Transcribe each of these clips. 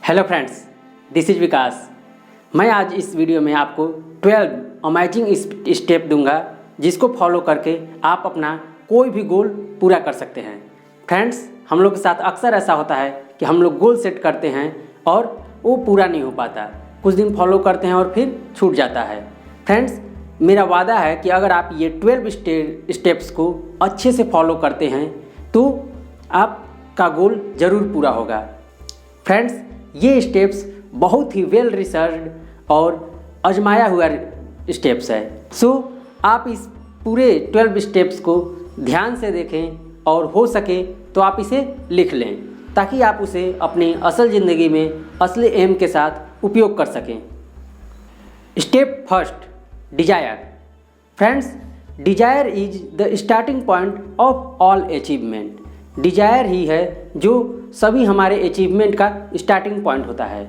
Hello friends, this is विकास। मैं आज इस वीडियो में आपको 12 अमेजिंग स्टेप दूंगा जिसको फॉलो करके आप अपना कोई भी गोल पूरा कर सकते हैं। फ्रेंड्स, हम लोग के साथ अक्सर ऐसा होता है कि हम लोग गोल सेट करते हैं और वो पूरा नहीं हो पाता। कुछ दिन फॉलो करते हैं और फिर छूट जाता है। फ्रेंड्स, मेरा वादा है कि अगर आप ये 12 स्टेप्स को अच्छे से फॉलो करते हैं तो आपका गोल ज़रूर पूरा होगा। फ्रेंड्स, ये स्टेप्स बहुत ही वेल रिसर्च्ड और आजमाया हुआ स्टेप्स है। सो आप इस पूरे 12 स्टेप्स को ध्यान से देखें और हो सके तो आप इसे लिख लें ताकि आप उसे अपनी असल ज़िंदगी में असली एम के साथ उपयोग कर सकें। Step first, desire. Friends, desire is the starting point of all achievement. Desire ही है जो सभी हमारे अचीवमेंट का स्टार्टिंग पॉइंट होता है।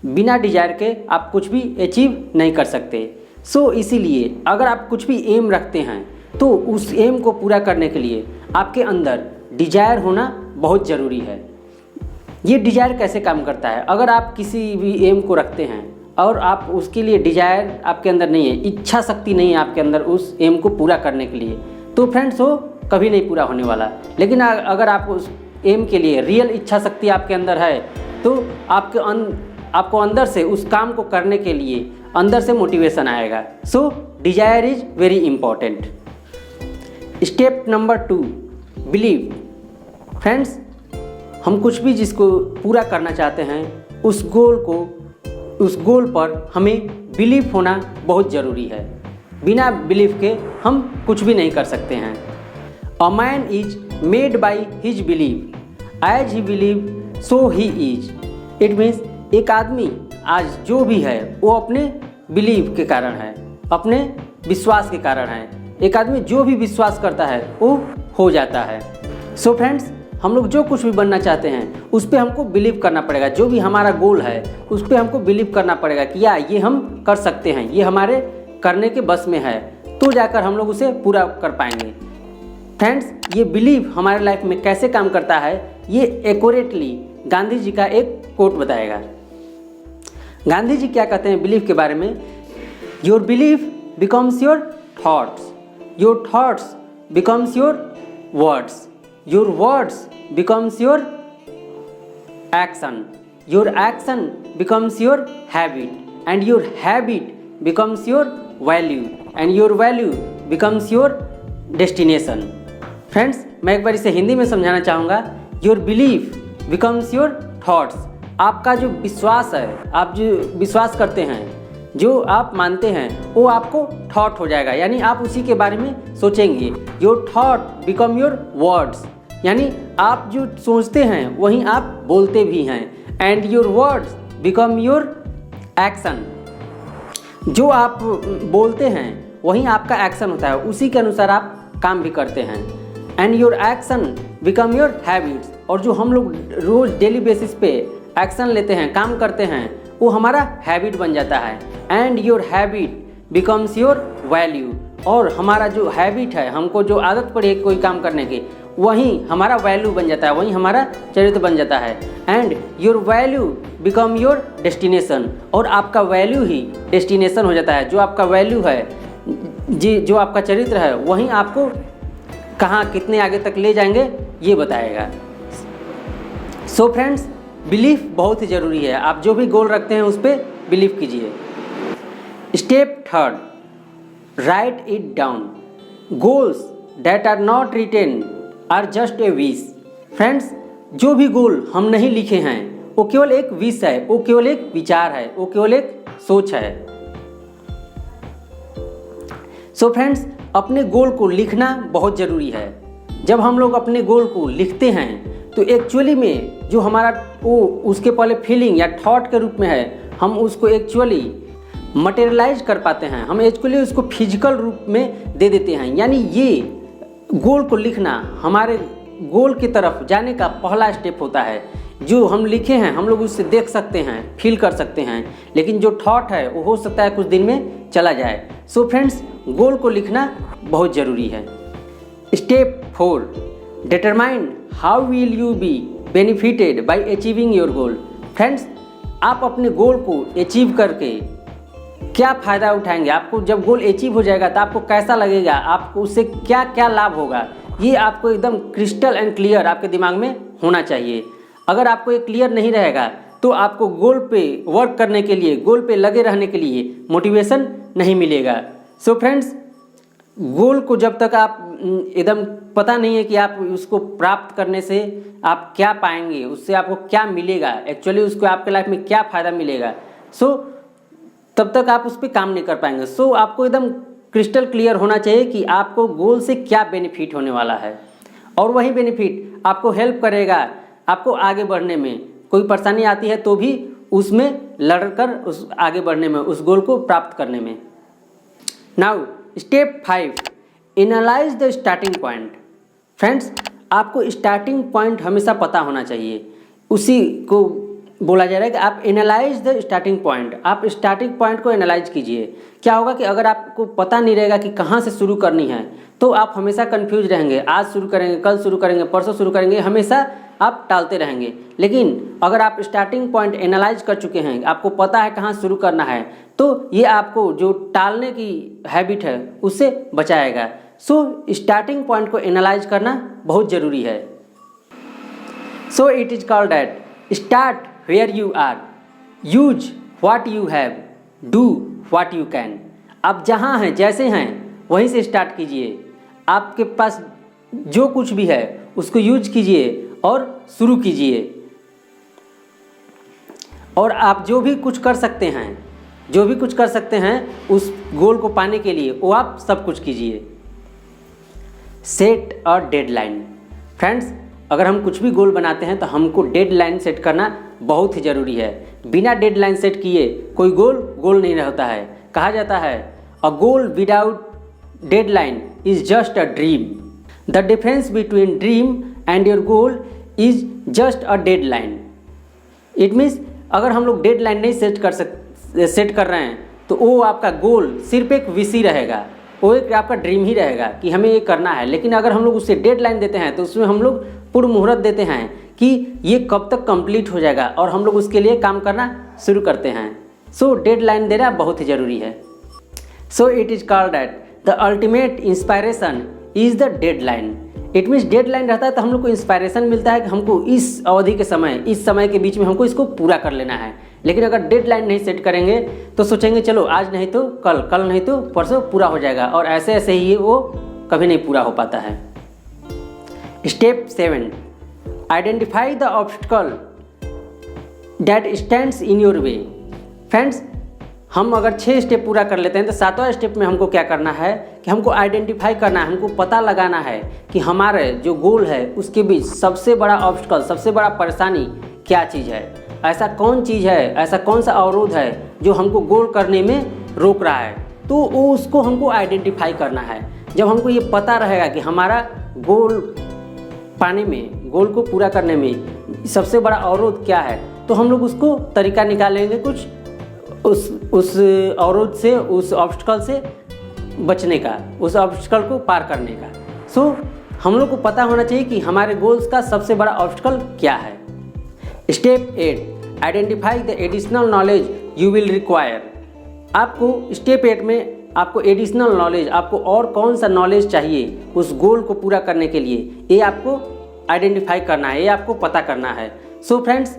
बिना डिजायर के आप कुछ भी अचीव नहीं कर सकते। सो इसीलिए अगर आप कुछ भी एम रखते हैं तो उस एम को पूरा करने के लिए आपके अंदर डिजायर होना बहुत ज़रूरी है। ये डिजायर कैसे काम करता है? अगर आप किसी भी एम को रखते हैं और आप उसके लिए डिजायर आपके अंदर नहीं है, इच्छा शक्ति नहीं है आपके अंदर उस एम को पूरा करने के लिए, तो फ्रेंड्स वो कभी नहीं पूरा होने वाला। लेकिन अगर आप उस एम के लिए रियल इच्छा शक्ति आपके अंदर है तो आपको अंदर से उस काम को करने के लिए अंदर से मोटिवेशन आएगा। सो desire is very important. Step number 2, believe. Friends, हम कुछ भी जिसको पूरा करना चाहते हैं उस गोल पर हमें बिलीव होना बहुत ज़रूरी है। बिना बिलीव के हम कुछ भी नहीं कर सकते हैं। A man is made by his belief, as he believe so he is. It means एक आदमी आज जो भी है वो अपने बिलीव के कारण है, अपने विश्वास के कारण है। एक आदमी जो भी विश्वास करता है वो हो जाता है। सो फ्रेंड्स, हम लोग जो कुछ भी बनना चाहते हैं उस पर हमको बिलीव करना पड़ेगा। जो भी हमारा गोल है उस पर हमको बिलीव करना पड़ेगा कि ये हम कर सकते हैं, ये हमारे करने के बस में है, तो जाकर हम लोग उसे पूरा कर पाएंगे। फ्रेंड्स, ये बिलीव हमारे लाइफ में कैसे काम करता है ये एक्यूरेटली गांधी जी का एक कोट बताएगा। गांधी जी क्या कहते हैं बिलीव के बारे में? Your believe becomes your thoughts, your thoughts becomes your words, your words becomes your action, your action becomes your habit and your habit becomes your value and your value becomes your destination. Friends, मैं एक बार इसे हिंदी में समझाना चाहूँगा। Your belief becomes your thoughts. आपका जो विश्वास है, आप जो विश्वास करते हैं, जो आप मानते हैं, वो आपको थॉट हो जाएगा, यानी आप उसी के बारे में सोचेंगे। Your thought become your words, यानी आप जो सोचते हैं वहीं आप बोलते भी हैं। And your words become your action. जो आप बोलते हैं वहीं आपका एक्शन होता है, उसी के अनुसार आप काम भी करते हैं। And your action become your habits. और जो हम लोग रोज़ डेली बेसिस पे एक्शन लेते हैं, काम करते हैं, वो हमारा हैबिट बन जाता है। And your habit becomes your value. और हमारा जो हैबिट है, हमको जो आदत पड़ी है कोई काम करने की, वहीं हमारा वैल्यू बन जाता है, वहीं हमारा चरित्र बन जाता है। And your value become your destination. और आपका वैल्यू ही डेस्टिनेशन हो जाता है। जो आपका वैल्यू है, जो आपका चरित्र है, वहीं आपको कहाँ कितने आगे तक ले जाएंगे ये बताएगा। सो फ्रेंड्स, बिलीफ बहुत ही ज़रूरी है। आप जो भी गोल रखते हैं उस पर बिलीव कीजिए। Step third, write it down. Goals that are not written are just a wish. Friends, जो भी गोल हम नहीं लिखे हैं वो केवल एक विश है, वो केवल एक विचार है, वो केवल एक सोच है। सो फ्रेंड्स, अपने गोल को लिखना बहुत ज़रूरी है। जब हम लोग अपने गोल को लिखते हैं तो एक्चुअली में जो हमारा वो उसके पहले फीलिंग या थॉट के रूप में है, हम उसको एक्चुअली मटेरियलाइज कर पाते हैं, हम एक्चुअली उसको फिजिकल रूप में दे देते हैं। यानी ये गोल को लिखना हमारे गोल की तरफ जाने का पहला स्टेप होता है। जो हम लिखे हैं हम लोग उससे देख सकते हैं, फील कर सकते हैं, लेकिन जो थॉट है वो हो सकता है कुछ दिन में चला जाए। सो फ्रेंड्स, गोल को लिखना बहुत ज़रूरी है। Step 4, determine how will you be benefited bye achieving your goal. Friends, आप अपने गोल को अचीव करके क्या फ़ायदा उठाएंगे, आपको जब गोल अचीव हो जाएगा तो आपको कैसा लगेगा, आपको उससे क्या क्या लाभ होगा, ये आपको एकदम क्रिस्टल एंड क्लियर आपके दिमाग में होना चाहिए। अगर आपको ये क्लियर नहीं रहेगा तो आपको गोल पे वर्क करने के लिए, गोल पे लगे रहने के लिए मोटिवेशन नहीं मिलेगा। सो फ्रेंड्स, गोल को जब तक आप एकदम पता नहीं है कि आप उसको प्राप्त करने से आप क्या पाएंगे, उससे आपको क्या मिलेगा, एक्चुअली उसको आपके लाइफ में क्या फ़ायदा मिलेगा, तब तक आप उस पर काम नहीं कर पाएंगे। आपको एकदम क्रिस्टल क्लियर होना चाहिए कि आपको गोल से क्या बेनिफिट होने वाला है, और वही बेनिफिट आपको हेल्प करेगा आपको आगे बढ़ने में। कोई परेशानी आती है तो भी उसमें लड़कर उस आगे बढ़ने में, उस गोल को प्राप्त करने में। Now step 5, analyse the starting point. Friends, आपको स्टार्टिंग पॉइंट हमेशा पता होना चाहिए, उसी को बोला जा रहा है कि आप एनालाइज द स्टार्टिंग पॉइंट। आप स्टार्टिंग पॉइंट को एनालाइज कीजिए। क्या होगा कि अगर आपको पता नहीं रहेगा कि कहाँ से शुरू करनी है तो आप हमेशा कंफ्यूज रहेंगे, आज शुरू करेंगे, कल शुरू करेंगे, परसों शुरू करेंगे, हमेशा आप टालते रहेंगे। लेकिन अगर आप स्टार्टिंग पॉइंट एनालाइज कर चुके हैं, आपको पता है कहाँ शुरू करना है, तो ये आपको जो टालने की हैबिट है उससे बचाएगा। स्टार्टिंग पॉइंट को एनालाइज करना बहुत ज़रूरी है। It is called that start where you are, use what you have, do what you can. आप जहाँ हैं, जैसे हैं, वहीं से स्टार्ट कीजिए। आपके पास जो कुछ भी है उसको यूज कीजिए और शुरू कीजिए। और आप जो भी कुछ कर सकते हैं उस गोल को पाने के लिए, वो आप सब कुछ कीजिए। Set a deadline. फ्रेंड्स, अगर हम कुछ भी गोल बनाते हैं तो हमको डेडलाइन सेट करना बहुत ही ज़रूरी है। बिना डेडलाइन सेट किए कोई गोल नहीं रहता है। कहा जाता है a goal without deadline is just a dream. The difference between dream and your goal is just a deadline. It means अगर हम लोग डेडलाइन नहीं सेट कर रहे हैं तो वो आपका गोल सिर्फ एक विश ही रहेगा, वो एक आपका ड्रीम ही रहेगा कि हमें ये करना है। लेकिन अगर हम लोग उससे डेडलाइन देते हैं तो उसमें हम लोग पूर्ण मुहूर्त देते हैं कि ये कब तक कंप्लीट हो जाएगा, और हम लोग उसके लिए काम करना शुरू करते हैं। डेडलाइन देना बहुत ही ज़रूरी है। It is called that the ultimate inspiration is the deadline. It means deadline रहता है तो हम लोग को इंस्पायरेशन मिलता है कि हमको इस अवधि के समय, इस समय के बीच में हमको इसको पूरा कर लेना है। लेकिन अगर डेडलाइन नहीं सेट करेंगे तो सोचेंगे चलो आज नहीं तो कल, कल नहीं तो परसों पूरा हो जाएगा, और ऐसे ऐसे ही वो कभी नहीं पूरा हो पाता है। Step 7, identify the obstacle that stands in your way. Friends, हम अगर 6 स्टेप पूरा कर लेते हैं तो 7वां स्टेप में हमको क्या करना है कि हमको आइडेंटिफाई करना है, हमको पता लगाना है कि हमारे जो गोल है उसके बीच सबसे बड़ा ऑब्स्टिकल, सबसे बड़ा परेशानी क्या चीज़ है। ऐसा कौन चीज़ है, ऐसा कौन सा अवरोध है जो हमको गोल करने में रोक रहा है, तो उसको हमको आइडेंटिफाई करना है। जब हमको ये पता रहेगा कि हमारा गोल पाने में, गोल को पूरा करने में सबसे बड़ा अवरोध क्या है, तो हम लोग उसको तरीका निकालेंगे कुछ उस अवरोध से, उस ऑब्स्टिकल से बचने का, उस ऑब्स्टिकल को पार करने का। हम लोग को पता होना चाहिए कि हमारे गोल्स का सबसे बड़ा ऑब्स्टिकल क्या है। Step 8, identify the additional knowledge you will require. आपको स्टेप 8 में आपको एडिशनल नॉलेज, आपको और कौन सा नॉलेज चाहिए उस गोल को पूरा करने के लिए, ये आपको आइडेंटिफाई करना है, ये आपको पता करना है। फ्रेंड्स,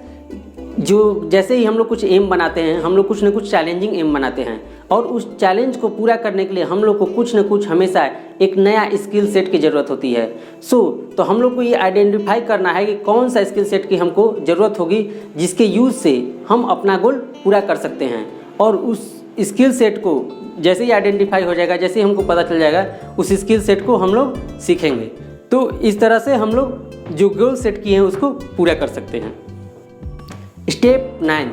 जो जैसे ही हम लोग कुछ एम बनाते हैं, हम लोग कुछ न कुछ चैलेंजिंग एम बनाते हैं, और उस चैलेंज को पूरा करने के लिए हम लोग को कुछ न कुछ हमेशा एक नया स्किल सेट की ज़रूरत होती है। तो हम लोग को ये आइडेंटिफाई करना है कि कौन सा स्किल सेट की हमको ज़रूरत होगी जिसके यूज़ से हम अपना गोल पूरा कर सकते हैं। और उस स्किल सेट को जैसे ही आइडेंटिफाई हो जाएगा, जैसे ही हमको पता चल जाएगा, उस स्किल सेट को हम लोग सीखेंगे। तो इस तरह से हम लोग जो गोल सेट किए हैं उसको पूरा कर सकते हैं। Step 9,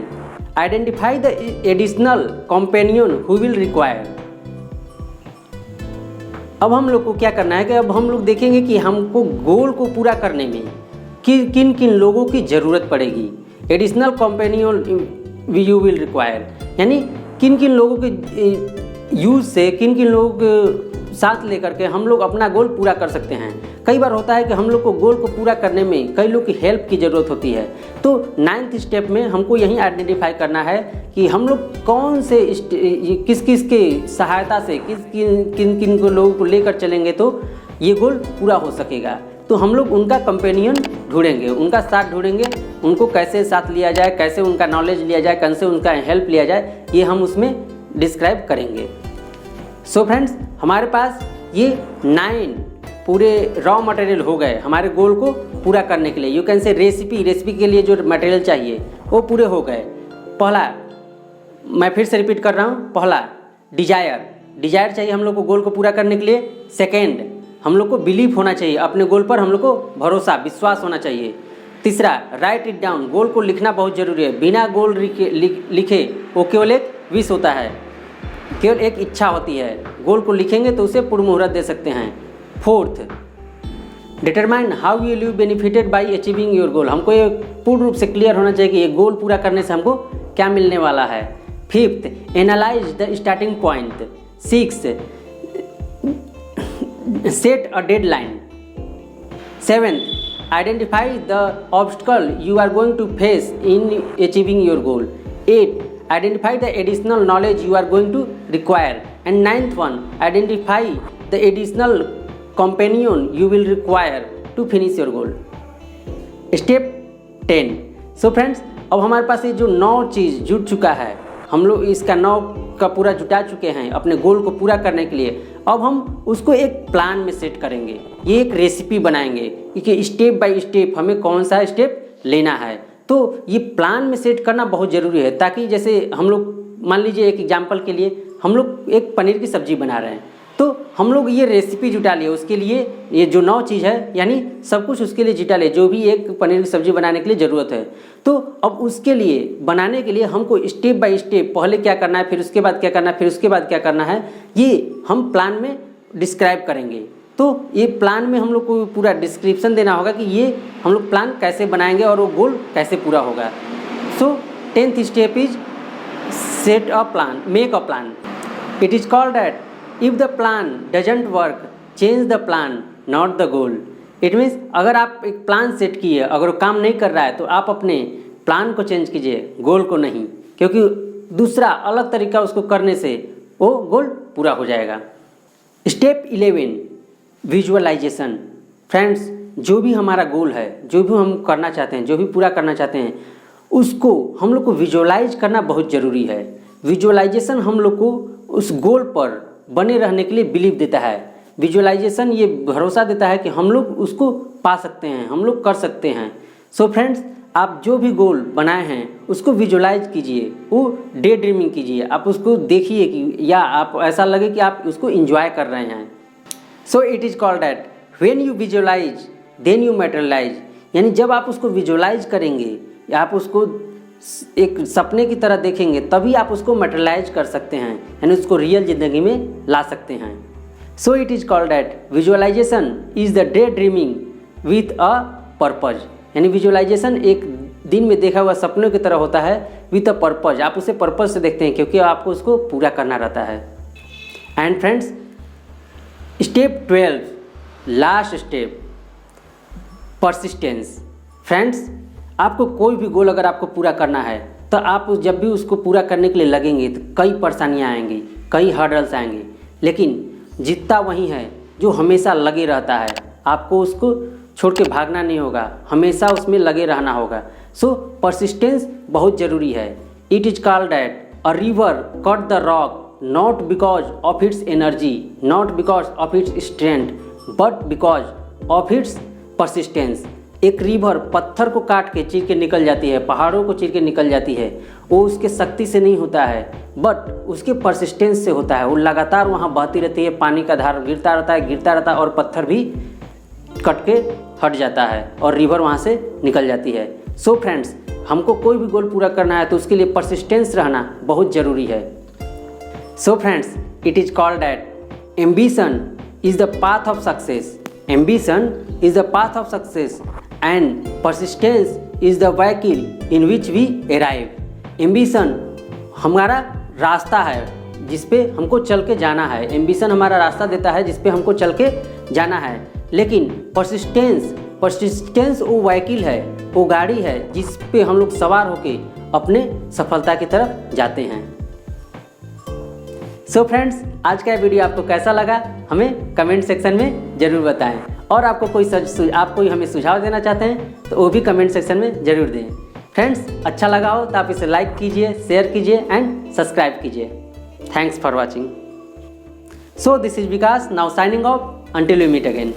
identify the additional companion who will require. अब हम लोग को क्या करना है कि अब हम लोग देखेंगे कि हमको गोल को पूरा करने में किन किन लोगों की ज़रूरत पड़ेगी। Additional companion you will require, यानी किन किन लोगों के यूज़ से, किन किन लोगों साथ लेकर के हम लोग अपना गोल पूरा कर सकते हैं। कई बार होता है कि हम लोग को गोल को पूरा करने में कई लोग की हेल्प की ज़रूरत होती है। तो 9th स्टेप में हमको यही आइडेंटिफाई करना है कि हम लोग कौन से किस किस के सहायता से किन किन को लोगों को लेकर चलेंगे तो ये गोल पूरा हो सकेगा। तो हम लोग उनका कंपेनियन ढूंढेंगे, उनका साथ ढूंढेंगे, उनको कैसे साथ लिया जाए, कैसे उनका नॉलेज लिया जाए, कैसे उनका हेल्प लिया जाए, ये हम उसमें डिस्क्राइब करेंगे। सो फ्रेंड्स, हमारे पास ये 9 पूरे रॉ मटेरियल हो गए हमारे गोल को पूरा करने के लिए। यू कैन से रेसिपी के लिए जो मटेरियल चाहिए वो पूरे हो गए। पहला, मैं फिर से रिपीट कर रहा हूँ, पहला डिजायर चाहिए हम लोग को गोल को पूरा करने के लिए। सेकेंड, हम लोग को बिलीफ होना चाहिए, अपने गोल पर हम लोग को भरोसा विश्वास होना चाहिए। तीसरा, राइट इट डाउन, गोल को लिखना बहुत ज़रूरी है। बिना गोल लिखे वो केवल एक विश होता है, केवल एक इच्छा होती है। गोल को लिखेंगे तो उसे पूर्ण मुहूर्त दे सकते हैं। Fourth, determine how will you benefited bye achieving your गोल, हमको ये पूर्ण रूप से क्लियर होना चाहिए कि ये गोल पूरा करने से हमको क्या मिलने वाला है। Fifth, analyse the starting point. Six, set a deadline. Seventh, identify the obstacle you are going to face in achieving your goal. 8, identify the additional knowledge you are going to require, and 9th one, identify the additional companion you will require to finish your goal. Step 10. So friends, अब हमारे पास ये जो 9 चीज़ जुट चुका है, हम लोग इसका 9 का पूरा जुटा चुके हैं अपने गोल को पूरा करने के लिए। अब हम उसको एक प्लान में सेट करेंगे, ये एक रेसिपी बनाएंगे कि स्टेप बाय स्टेप हमें कौन सा स्टेप लेना है। तो ये प्लान में सेट करना बहुत ज़रूरी है, ताकि जैसे हम लोग मान लीजिए एक एग्जांपल के लिए हम लोग एक पनीर की सब्ज़ी बना रहे हैं, तो हम लोग ये रेसिपी जुटा लिए, उसके लिए ये जो 9 चीज़ है यानी सब कुछ उसके लिए जुटा ले जो भी एक पनीर की सब्ज़ी बनाने के लिए ज़रूरत है। तो अब उसके लिए बनाने के लिए हमको स्टेप बाय स्टेप पहले क्या करना है, फिर उसके बाद क्या करना है, फिर उसके बाद क्या करना है, ये हम प्लान में डिस्क्राइब करेंगे। तो ये प्लान में हम लोग को पूरा डिस्क्रिप्शन देना होगा कि ये हम लोग प्लान कैसे बनाएंगे और वो गोल कैसे पूरा होगा। सो 10th step is set a plan, make a plan. It is called that if the plan doesn't work change the plan not the goal. It means अगर आप एक प्लान सेट किए, अगर वो काम नहीं कर रहा है तो आप अपने प्लान को चेंज कीजिए, गोल को नहीं, क्योंकि दूसरा अलग तरीका उसको करने से वो गोल पूरा हो जाएगा। Step 11, visualisation. फ्रेंड्स, जो भी हमारा गोल है, जो भी हम करना चाहते हैं, जो भी पूरा करना चाहते हैं, उसको हम लोग को विजुअलाइज करना बहुत ज़रूरी है। विजुअलाइजेशन हम लोग को उस गोल पर बने रहने के लिए बिलीव देता है। विजुअलाइजेशन ये भरोसा देता है कि हम लोग उसको पा सकते हैं, हम लोग कर सकते हैं। सो फ्रेंड्स, आप जो भी गोल बनाए हैं उसको विजुअलाइज कीजिए, वो डे ड्रीमिंग कीजिए, आप उसको देखिए कि या आप ऐसा लगे कि आप उसको इंजॉय कर रहे हैं। So it is called that when you visualise then you materialise, यानी जब आप उसको विजुअलाइज करेंगे या आप उसको एक सपने की तरह देखेंगे तभी आप उसको मटेरियलाइज कर सकते हैं, यानी उसको रियल ज़िंदगी में ला सकते हैं। So it is called that visualisation is the daydreaming with a purpose, यानी विजुअलाइजेशन एक दिन में देखा हुआ सपनों की तरह होता है विथ अ पर्पज। आप उसे पर्पज से देखते हैं क्योंकि आपको उसको पूरा करना रहता है। And friends, step 12, last step, persistence. Friends, आपको कोई भी गोल अगर आपको पूरा करना है तो आप जब भी उसको पूरा करने के लिए लगेंगे तो कई परेशानियां आएंगी, कई हर्डल्स आएंगे, लेकिन जीतता वही है जो हमेशा लगे रहता है। आपको उसको छोड़ के भागना नहीं होगा, हमेशा उसमें लगे रहना होगा। सो परसिस्टेंस बहुत ज़रूरी है। It is called that a river cut the rock not because of its energy, not because of its strength, but because of its persistence. एक रिवर पत्थर को काट के चीर के निकल जाती है, पहाड़ों को चीर के निकल जाती है, वो उसके शक्ति से नहीं होता है बट उसके परसिस्टेंस से होता है। वो लगातार वहाँ बहती रहती है, पानी का धार गिरता रहता है और पत्थर भी कट के हट जाता है और रिवर वहाँ से निकल जाती है। सो फ्रेंड्स, हमको कोई भी गोल पूरा करना है तो उसके लिए परसिस्टेंस रहना बहुत ज़रूरी है। So friends, it is called that ambition is the path of success, ambition is the path of success and persistence is the vehicle in which we arrive. Ambition हमारा रास्ता है जिस पे हमको चल के जाना है, एम्बिशन हमारा रास्ता देता है जिस पे हमको चल के जाना है। लेकिन परसिस्टेंस वो व्हीकल है, वो गाड़ी है जिस पे हम लोग सवार होके अपने सफलता की तरफ जाते हैं। सो फ्रेंड्स, आज का वीडियो आपको कैसा लगा हमें कमेंट सेक्शन में ज़रूर बताएं, और आपको कोई हमें सुझाव देना चाहते हैं तो वो भी कमेंट सेक्शन में ज़रूर दें। फ्रेंड्स, अच्छा लगा हो तो आप इसे लाइक कीजिए, शेयर कीजिए एंड सब्सक्राइब कीजिए। Thanks for watching. So this is Vikas now signing off, until we meet again.